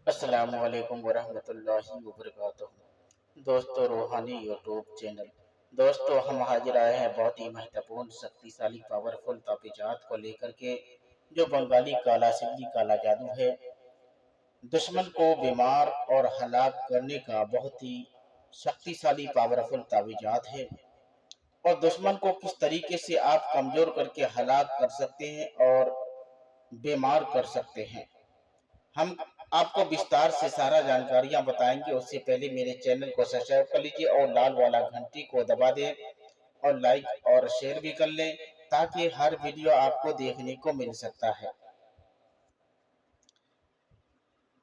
अस्सलामु अलैकुम वरहमतुल्लाहि वबरकातुहू। दोस्तों, रूहानी यूट्यूब चैनल। दोस्तों, हम हाजिर आए हैं बहुत ही महत्वपूर्ण, शक्तिशाली, पावरफुल ताबीजात को लेकर के, जो बंगाली काला सिल्ली काला जादू है। दुश्मन को बीमार और हलाक करने का बहुत ही शक्तिशाली पावरफुल ताबीजात है। और दुश्मन को किस तरीके से आप कमजोर करके हलाक कर सकते हैं और बीमार कर सकते हैं, हम आपको विस्तार से सारा जानकारियां बताएंगे। उससे पहले मेरे चैनल को सब्सक्राइब कर लीजिए और लाल वाला घंटी को दबा दें और लाइक और शेयर भी कर लें, ताकि हर वीडियो आपको देखने को मिल सकता है।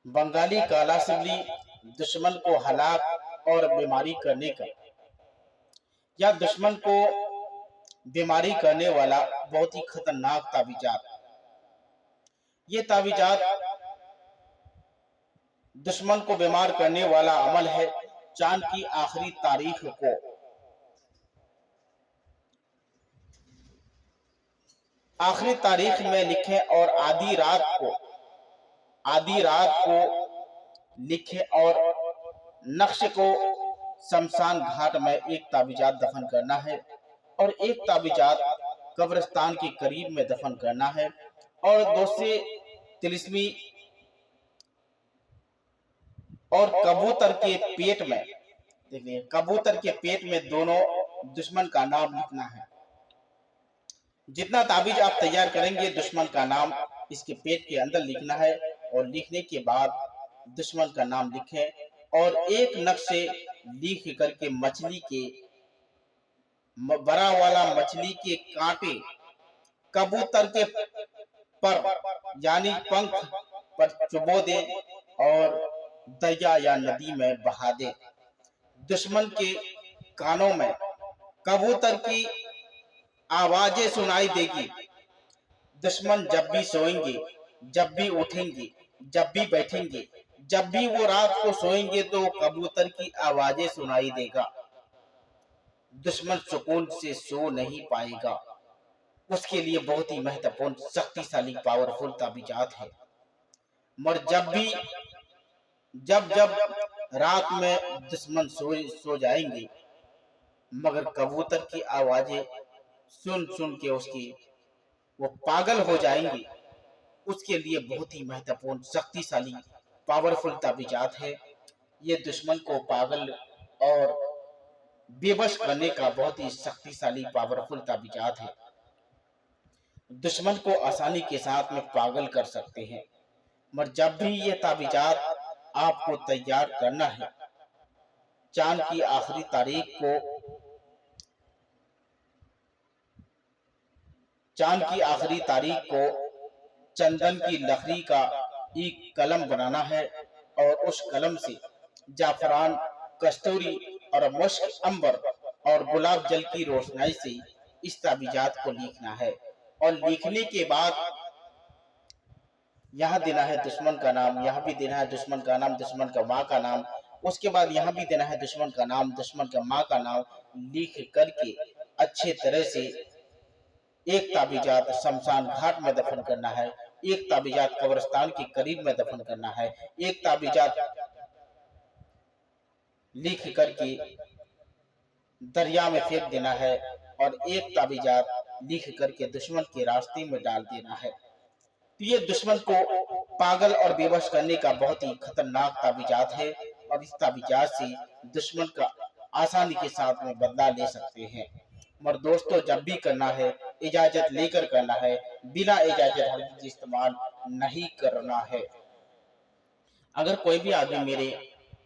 बंगाली काला सिल्ली दुश्मन को हलाक और बीमारी करने का, या दुश्मन को बीमारी करने वाला बहुत ही खतरनाक ताबीजात। ये ताबीजात दुश्मन को बीमार करने वाला अमल है। चांद की आखिरी तारीख को, आखिरी तारीख में लिखें और आधी रात को लिखें और नक्श को शमशान घाट में एक ताबीजात दफन करना है और एक ताबीजात कब्रिस्तान के करीब में दफन करना है। और दूसरे तिलिस्मी और कबूतर के पेट में, देखिए कबूतर के पेट में दोनों दुश्मन का नाम लिखना है। जितना ताबीज आप तैयार करेंगे, दुश्मन का नाम इसके पेट के अंदर लिखना है। और लिखने के बाद दुश्मन का नाम लिखें और एक नक्शे लिख करके मछली के, बड़ा वाला मछली के कांटे कबूतर के पर यानी पंख पर चुबो दे और दरिया या नदी में बहा दे। दुश्मन के कानों में कबूतर की आवाजें सुनाई देगी। दुश्मन जब भी सोएंगे, जब भी उठेंगे, जब भी बैठेंगे, जब भी वो रात को सोएंगे, तो कबूतर की आवाजें सुनाई देगा। दुश्मन सुकून से सो नहीं पाएगा। उसके लिए बहुत ही महत्वपूर्ण, शक्तिशाली, पावरफुल ताबीजात है। मगर जब जब रात में दुश्मन सो जाएंगे, मगर कबूतर की आवाजें सुन सुन के वो पागल हो जाएंगे। उसके लिए बहुत ही महत्वपूर्ण, शक्तिशाली, पावरफुल ताबीजात है। ये दुश्मन को पागल और बेबस करने का बहुत ही शक्तिशाली, पावरफुल ताबीजात है। दुश्मन को आसानी के साथ में पागल कर सकते हैं। मगर जब भी ये ताबीजात आपको तैयार करना है, चांद की आखिरी तारीख को, चंदन की लकड़ी का एक कलम बनाना है और उस कलम से जाफरान, कस्तूरी और मुश्क, अंबर और गुलाब जल की रोशनाई से इस ताबीजात को लिखना है। और लिखने के बाद यहाँ देना है दुश्मन का नाम, यहाँ भी देना है दुश्मन का नाम, दुश्मन का माँ का नाम। उसके बाद यहाँ भी देना है दुश्मन का नाम, दुश्मन का माँ का नाम। लिख करके अच्छे तरह से एक ताबीजात शमशान घाट में दफन करना है, एक ताबीजात कब्रिस्तान के करीब में दफन करना है, एक ताबीजात लिख करके दरिया में फेंक देना है और एक ताबीजात लिख करके दुश्मन के रास्ते में डाल देना है। तो ये दुश्मन को पागल और बेबस करने का बहुत ही खतरनाक ताबीजात है। और इस ताबीजात से दुश्मन का आसानी के साथ में बदला ले सकते हैं। मगर दोस्तों, जब भी करना है इजाजत लेकर करना है, बिना इजाजत हरगिज़ इस्तेमाल नहीं करना है। अगर कोई भी आदमी मेरे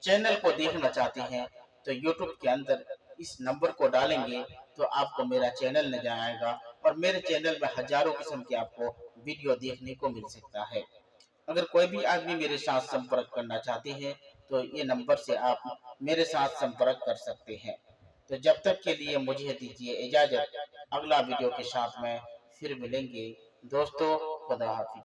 चैनल को देखना चाहते हैं तो यूट्यूब के अंदर इस नंबर को डालेंगे तो आपको मेरा चैनल नजर आएगा और मेरे चैनल में हजारों किस्म के आपको वीडियो देखने को मिल सकता है। अगर कोई भी आदमी मेरे साथ संपर्क करना चाहते हैं तो ये नंबर से आप मेरे साथ संपर्क कर सकते हैं। तो जब तक के लिए मुझे दीजिए इजाजत। अगला वीडियो के साथ में फिर मिलेंगे दोस्तों। खुदा हाफिज।